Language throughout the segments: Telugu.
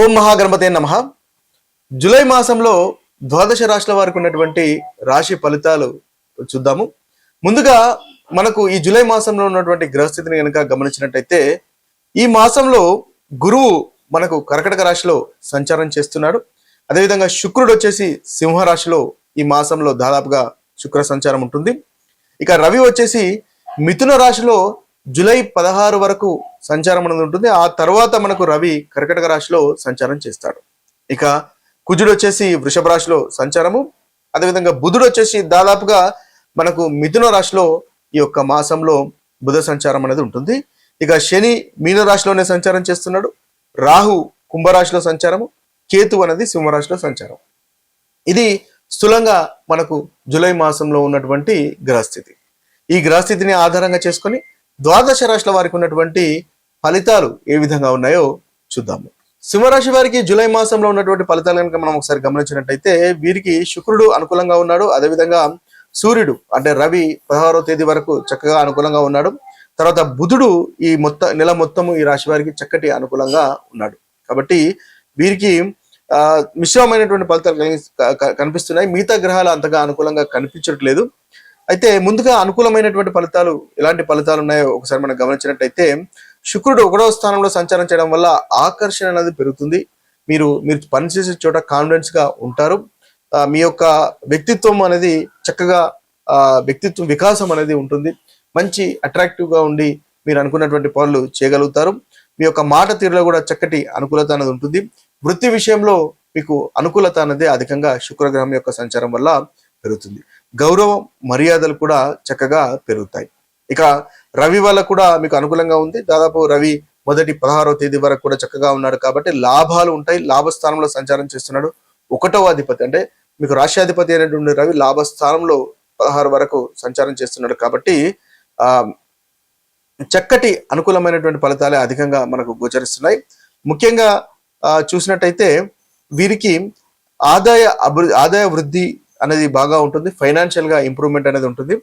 ఓం మహాగణపతే నమః. జూలై మాసంలో ద్వాదశ రాశుల వారికి ఉన్నటువంటి రాశి ఫలితాలు చూద్దాము. ముందుగా మనకు ఈ జూలై మాసంలో ఉన్నటువంటి గ్రహస్థితిని కనుక గమనించినట్టయితే ఈ మాసంలో గురువు మనకు కర్కటక రాశిలో సంచారం చేస్తున్నాడు. అదేవిధంగా శుక్రుడు వచ్చేసి సింహరాశిలో ఈ మాసంలో దాదాపుగా శుక్ర సంచారం ఉంటుంది. ఇక రవి వచ్చేసి మిథున రాశిలో జూలై 16 వరకు సంచారం అనేది ఉంటుంది. ఆ తర్వాత మనకు రవి కర్కటక రాశిలో సంచారం చేస్తాడు. ఇక కుజుడు వచ్చేసి వృషభ రాశిలో సంచారము, అదేవిధంగా బుధుడు వచ్చేసి దాదాపుగా మనకు మిథున రాశిలో ఈ యొక్క మాసంలో బుధ సంచారం అనేది ఉంటుంది. ఇక శని మీన రాశిలోనే సంచారం చేస్తున్నాడు, రాహు కుంభరాశిలో సంచారము, కేతు అనేది సింహరాశిలో సంచారం. ఇది స్థూలంగా మనకు జూలై మాసంలో ఉన్నటువంటి గ్రహస్థితి. ఈ గ్రహస్థితిని ఆధారంగా చేసుకొని ద్వాదశ రాశుల వారికి ఉన్నటువంటి ఫలితాలు ఏ విధంగా ఉన్నాయో చూద్దాము. సింహరాశి వారికి జూలై మాసంలో ఉన్నటువంటి ఫలితాలు కనుక మనం ఒకసారి గమనించినట్టయితే వీరికి శుక్రుడు అనుకూలంగా ఉన్నాడు. అదేవిధంగా సూర్యుడు అంటే రవి 16వ తేదీ వరకు చక్కగా అనుకూలంగా ఉన్నాడు. తర్వాత బుధుడు ఈ నెల మొత్తము ఈ రాశి వారికి చక్కటి అనుకూలంగా ఉన్నాడు. కాబట్టి వీరికి మిశ్రమైనటువంటి ఫలితాలు కనిపిస్తున్నాయి. మిగతా గ్రహాలు అంతగా అనుకూలంగా కనిపించట్లేదు. అయితే ముందుగా అనుకూలమైనటువంటి ఫలితాలు ఎలాంటి ఫలితాలు ఉన్నాయో ఒకసారి మనం గమనించినట్టయితే శుక్రుడు 1వ స్థానంలో సంచారం చేయడం వల్ల ఆకర్షణ అనేది పెరుగుతుంది. మీరు పనిచేసే చోట కాన్ఫిడెన్స్ గా ఉంటారు. మీ యొక్క వ్యక్తిత్వం అనేది చక్కగా వ్యక్తిత్వం వికాసం అనేది ఉంటుంది. మంచి అట్రాక్టివ్ గా ఉండి మీరు అనుకున్నటువంటి పనులు చేయగలుగుతారు. మీ యొక్క మాట తీరులో కూడా చక్కటి అనుకూలత అనేది ఉంటుంది. వృత్తి విషయంలో మీకు అనుకూలత అనేది అధికంగా శుక్రగ్రహం యొక్క సంచారం వల్ల పెరుగుతుంది. గౌరవం మర్యాదలు కూడా చక్కగా పెరుగుతాయి. ఇక రవి వల్ల కూడా మీకు అనుకూలంగా ఉంది. దాదాపు రవి మొదటి 16వ తేదీ వరకు కూడా చక్కగా ఉన్నాడు కాబట్టి లాభాలు ఉంటాయి. లాభస్థానంలో సంచారం చేస్తున్నాడు. 1వ అధిపతి అంటే మీకు రాష్ట్రాధిపతి అయినటువంటి రవి లాభస్థానంలో 16 వరకు సంచారం చేస్తున్నాడు కాబట్టి చక్కటి అనుకూలమైనటువంటి ఫలితాలే అధికంగా మనకు గోచరిస్తున్నాయి. ముఖ్యంగా చూసినట్టయితే వీరికి ఆదాయ వృద్ధి అనేది బాగా ఉంటుంది. ఫైనాన్షియల్ గా ఇంప్రూవ్మెంట్ అనేది ఉంటుంది.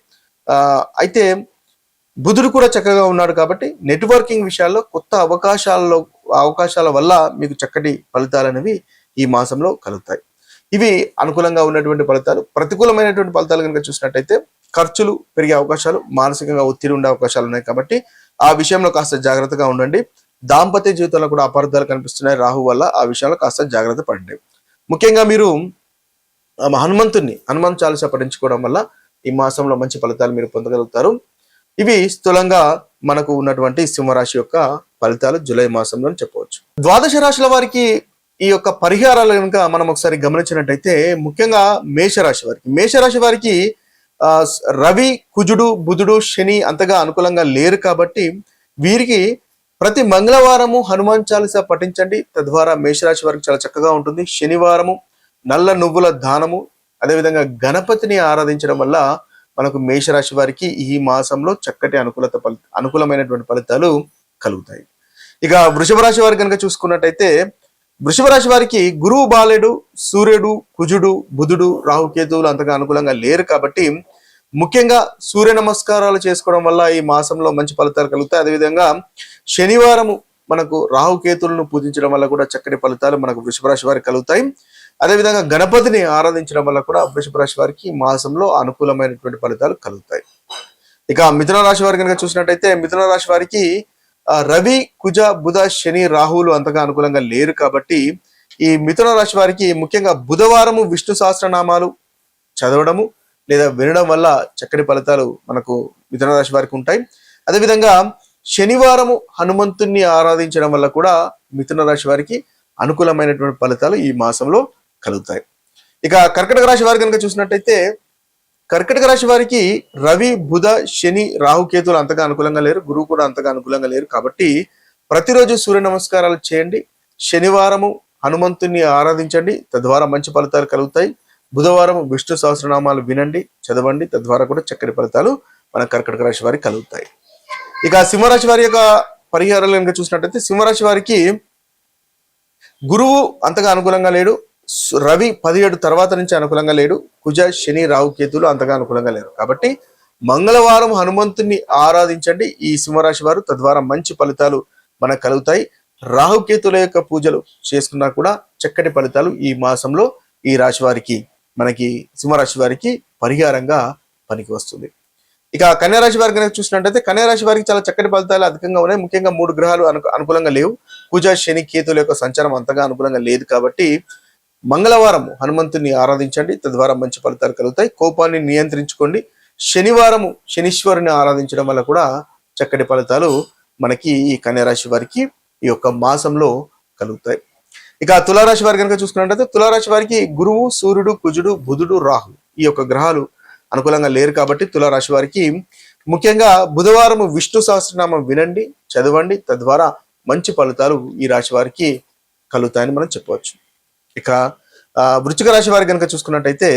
అయితే బుధుడు కూడా చక్కగా ఉన్నాడు కాబట్టి నెట్వర్కింగ్ విషయాల్లో కొత్త అవకాశాల వల్ల మీకు చక్కటి ఫలితాలు అనేవి ఈ మాసంలో కలుగుతాయి. ఇవి అనుకూలంగా ఉన్నటువంటి ఫలితాలు. ప్రతికూలమైనటువంటి ఫలితాలు కనుక చూసినట్టయితే ఖర్చులు పెరిగే అవకాశాలు, మానసికంగా ఒత్తిడి ఉండే అవకాశాలు ఉన్నాయి కాబట్టి ఆ విషయంలో కాస్త జాగ్రత్తగా ఉండండి. దాంపత్య జీవితంలో కూడా అపార్థాలు కనిపిస్తున్నాయి రాహు వల్ల. ఆ విషయంలో కాస్త జాగ్రత్త పడండి. ముఖ్యంగా మీరు హనుమాన్ చాలీసా పఠించుకోవడం వల్ల ఈ మాసంలో మంచి ఫలితాలు మీరు పొందగలుగుతారు. ఇవి స్థూలంగా మనకు ఉన్నటువంటి సింహరాశి యొక్క ఫలితాలు జూలై మాసంలో చెప్పవచ్చు. ద్వాదశ రాశుల వారికి ఈ యొక్క పరిహారాలు కనుక మనం ఒకసారి గమనించినట్టయితే ముఖ్యంగా మేషరాశి వారికి రవి, కుజుడు, బుధుడు, శని అంతగా అనుకూలంగా లేరు కాబట్టి వీరికి ప్రతి మంగళవారము హనుమాన్ చాలీసా పఠించండి. తద్వారా మేషరాశి వారికి చాలా చక్కగా ఉంటుంది. శనివారము నల్ల నువ్వుల దానము, అదేవిధంగా గణపతిని ఆరాధించడం వల్ల మనకు మేషరాశి వారికి ఈ మాసంలో చక్కటి అనుకూలమైనటువంటి ఫలితాలు కలుగుతాయి. ఇక వృషభ రాశి వారికి కనుక చూసుకున్నట్టయితే వృషభ రాశి వారికి గురువు బాలేడు, సూర్యుడు, కుజుడు, బుధుడు, రాహుకేతువులు అంతగా అనుకూలంగా లేరు కాబట్టి ముఖ్యంగా సూర్య నమస్కారాలు చేసుకోవడం వల్ల ఈ మాసంలో మంచి ఫలితాలు కలుగుతాయి. అదేవిధంగా శనివారము మనకు రాహుకేతువులను పూజించడం వల్ల కూడా చక్కటి ఫలితాలు మనకు వృషభ రాశి వారికి కలుగుతాయి. అదేవిధంగా గణపతిని ఆరాధించడం వల్ల కూడా వృషభ రాశి వారికి మాసంలో అనుకూలమైనటువంటి ఫలితాలు కలుగుతాయి. ఇక మిథున రాశి వారికి కనుక చూసినట్టయితే మిథున రాశి వారికి రవి, కుజ, బుధ, శని, రాహువులు అంతగా అనుకూలంగా లేరు కాబట్టి ఈ మిథున రాశి వారికి ముఖ్యంగా బుధవారము విష్ణు సహస్రనామాలు చదవడము లేదా వినడం వల్ల చక్కటి ఫలితాలు మనకు మిథున రాశి వారికి ఉంటాయి. అదేవిధంగా శనివారము హనుమంతుణ్ణి ఆరాధించడం వల్ల కూడా మిథున రాశి వారికి అనుకూలమైనటువంటి ఫలితాలు ఈ మాసంలో కలుగుతాయి. ఇక కర్కటక రాశి వారికి కనుక చూసినట్టయితే కర్కటక రాశి వారికి రవి, బుధ, శని, రాహుకేతువులు అంతగా అనుకూలంగా లేరు. గురువు కూడా అంతగా అనుకూలంగా లేరు కాబట్టి ప్రతిరోజు సూర్య నమస్కారాలు చేయండి. శనివారము హనుమంతుని ఆరాధించండి. తద్వారా మంచి ఫలితాలు కలుగుతాయి. బుధవారం విష్ణు సహస్రనామాలు వినండి, చదవండి. తద్వారా కూడా చక్కటి ఫలితాలు మన కర్కటక రాశి వారికి కలుగుతాయి. ఇక సింహరాశి వారి యొక్క పరిహారాలు కనుక చూసినట్టయితే సింహరాశి వారికి గురువు అంతగా అనుకూలంగా లేడు. రవి 17 తర్వాత నుంచి అనుకూలంగా లేడు. కుజ, శని, రాహు, కేతువులు అంతగా అనుకూలంగా లేరు కాబట్టి మంగళవారం హనుమంతుని ఆరాధించండి ఈ సింహరాశి వారు. తద్వారా మంచి ఫలితాలు మనకు కలుగుతాయి. రాహుకేతుల యొక్క పూజలు చేసుకున్నా కూడా చక్కటి ఫలితాలు ఈ మాసంలో ఈ రాశి వారికి, మనకి సింహరాశి వారికి పరిహారంగా పనికి వస్తుంది. ఇక కన్యారాశి వారికి కనుక చూసినట్టయితే కన్యారాశి వారికి చాలా చక్కటి ఫలితాలు అధికంగా ఉన్నాయి. ముఖ్యంగా 3 గ్రహాలు అనుకూలంగా లేవు. కుజ, శని, కేతుల యొక్క సంచారం అంతగా అనుకూలంగా లేదు కాబట్టి మంగళవారం హనుమంతుని ఆరాధించండి, తద్వారా మంచి ఫలితాలు కలుగుతాయి. కోపాన్ని నియంత్రించుకోండి. శనివారము శనీశ్వరుని ఆరాధించడం వల్ల కూడా చక్కటి ఫలితాలు మనకి ఈ కన్యారాశి వారికి ఈ యొక్క మాసంలో కలుగుతాయి. ఇక తులారాశి వారి కనుక చూసుకున్నట్లయితే తులారాశి వారికి గురువు, సూర్యుడు, కుజుడు, బుధుడు, రాహు ఈ యొక్క గ్రహాలు అనుకూలంగా లేరు కాబట్టి తులారాశి వారికి ముఖ్యంగా బుధవారం విష్ణు సహస్రనామం వినండి, చదవండి, తద్వారా మంచి ఫలితాలు ఈ రాశి వారికి కలుగుతాయని మనం చెప్పవచ్చు. ఇక వృశ్చిక రాశి వారికి కనుక చూసుకున్నట్టయితే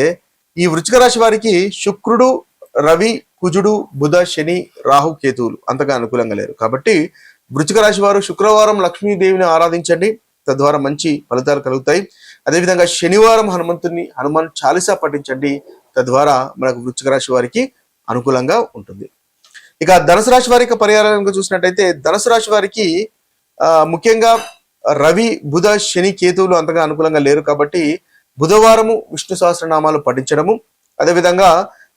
ఈ వృశ్చిక రాశి వారికి శుక్రుడు, రవి, కుజుడు, బుధ, శని, రాహు, కేతువులు అంతగా అనుకూలంగా లేరు కాబట్టి వృశ్చిక రాశి వారు శుక్రవారం లక్ష్మీదేవిని ఆరాధించండి, తద్వారా మంచి ఫలితాలు కలుగుతాయి. అదేవిధంగా శనివారం హనుమాన్ చాలీసా పఠించండి, తద్వారా మనకు వృశ్చిక రాశి వారికి అనుకూలంగా ఉంటుంది. ఇక ధనుసు రాశి వారి యొక్క పరిహారాలను చూసినట్టయితే ధనుసు రాశి వారికి ముఖ్యంగా రవి, బుధ, శని, కేతువులు అంతగా అనుకూలంగా లేరు కాబట్టి బుధవారము విష్ణు సహస్రనామాలు పఠించడము, అదేవిధంగా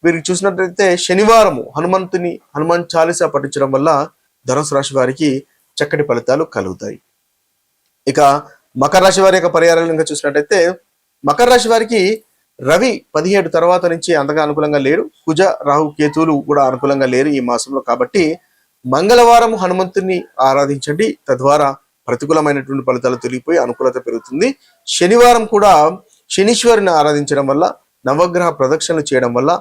వీరికి చూసినట్లయితే శనివారము హనుమాన్ చాలీసా పఠించడం వల్ల ధనుసు రాశి వారికి చక్కటి ఫలితాలు కలుగుతాయి. ఇక మకర రాశి వారి యొక్క పరిహారాలను చూసినట్టయితే మకర రాశి వారికి రవి 17 తర్వాత నుంచి అంతగా అనుకూలంగా లేరు. కుజ, రాహు, కేతువులు కూడా అనుకూలంగా లేరు ఈ మాసంలో కాబట్టి మంగళవారం హనుమంతుని ఆరాధించండి, తద్వారా ప్రతికూలమైనటువంటి ఫలితాలు తొలగిపోయి అనుకూలత పెరుగుతుంది. శనివారం కూడా శనీశ్వరుని ఆరాధించడం వల్ల, నవగ్రహ ప్రదక్షిణలు చేయడం వల్ల,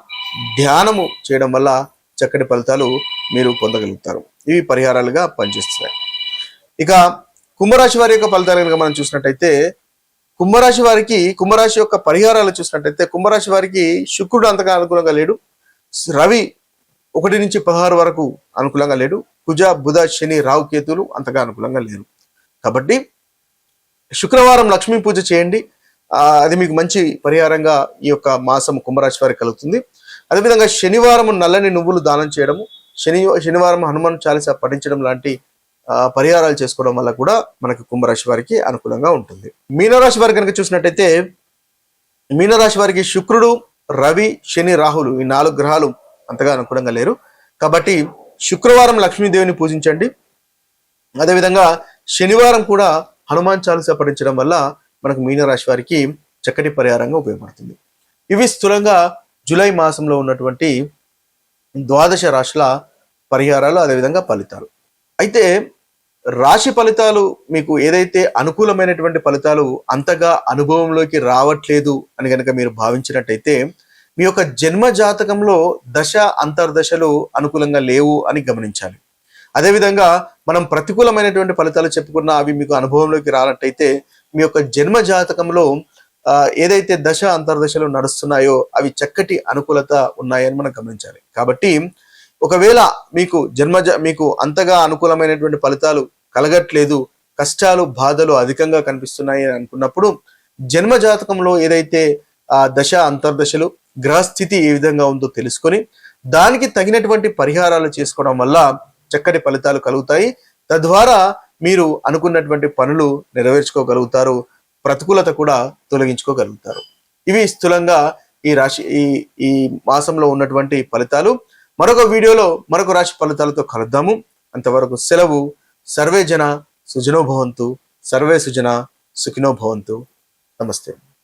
ధ్యానము చేయడం వల్ల చక్కటి ఫలితాలు మీరు పొందగలుగుతారు. ఇవి పరిహారాలుగా పనిచేస్తున్నాయి. ఇక కుంభరాశి వారి యొక్క ఫలితాలు కనుక మనం చూసినట్టయితే కుంభరాశి యొక్క పరిహారాలు చూసినట్టయితే కుంభరాశి వారికి శుక్రుడు అంతగా అనుకూలంగా లేడు. రవి 1 నుంచి 16 వరకు అనుకూలంగా లేడు. కుజ, బుధ, శని, రాహు, కేతులు అంతగా అనుకూలంగా లేరు కాబట్టి శుక్రవారం లక్ష్మీ పూజ చేయండి, అది మీకు మంచి పరిహారంగా ఈ యొక్క మాసం కుంభరాశి వారికి కలుగుతుంది. అదేవిధంగా శనివారం నల్లని నువ్వులు దానం చేయడము, శనివారం హనుమాన్ చాలీసా పఠించడం లాంటి పరిహారాలు చేసుకోవడం వల్ల కూడా మనకు కుంభరాశి వారికి అనుకూలంగా ఉంటుంది. మీనరాశి వారికి కనుక చూసినట్టయితే మీనరాశి వారికి శుక్రుడు, రవి, శని, రాహులు ఈ 4 గ్రహాలు అంతగా అనుకూలంగా లేరు కాబట్టి శుక్రవారం లక్ష్మీదేవిని పూజించండి. అదేవిధంగా శనివారం కూడా హనుమాన్ చాలీసా పఠించడం వల్ల మనకు మీనరాశి వారికి చక్కటి పరిహారంగా ఉపయోగపడుతుంది. ఇవి స్థూలంగా జూలై మాసంలో ఉన్నటువంటి 12 రాశుల పరిహారాలు, అదేవిధంగా ఫలితాలు. అయితే రాశి ఫలితాలు మీకు ఏదైతే అనుకూలమైనటువంటి ఫలితాలు అంతగా అనుభవంలోకి రావట్లేదు అని కనుక మీరు భావించినట్టయితే మీ యొక్క జన్మ జాతకంలో దశ అంతర్దశలు అనుకూలంగా లేవు అని గమనించాలి. అదేవిధంగా మనం ప్రతికూలమైనటువంటి ఫలితాలు చెప్పుకున్నా అవి మీకు అనుభవంలోకి రానట్టయితే మీ యొక్క జన్మ జాతకంలో ఏదైతే దశ అంతర్దశలు నడుస్తున్నాయో అవి చక్కటి అనుకూలత ఉన్నాయని మనం గమనించాలి. కాబట్టి ఒకవేళ మీకు అంతగా అనుకూలమైనటువంటి ఫలితాలు కలగట్లేదు, కష్టాలు, బాధలు అధికంగా కనిపిస్తున్నాయి అని అనుకున్నప్పుడు జన్మ జాతకంలో ఏదైతే దశ అంతర్దశలు, గ్రహస్థితి ఏ విధంగా ఉందో తెలుసుకొని దానికి తగినటువంటి పరిహారాలు చేసుకోవడం వల్ల చక్కటి ఫలితాలు కలుగుతాయి. తద్వారా మీరు అనుకున్నటువంటి పనులు నెరవేర్చుకోగలుగుతారు, ప్రతికూలత కూడా తొలగించుకోగలుగుతారు. ఇవి స్థూలంగా ఈ మాసంలో ఉన్నటువంటి ఫలితాలు. మరొక వీడియోలో మరొక రాశి ఫలితాలతో కలుద్దాము. అంతవరకు సెలవు. సర్వే జన సుజనో భవంతు, సర్వే సుజన సుఖినో భవంతు. నమస్తే.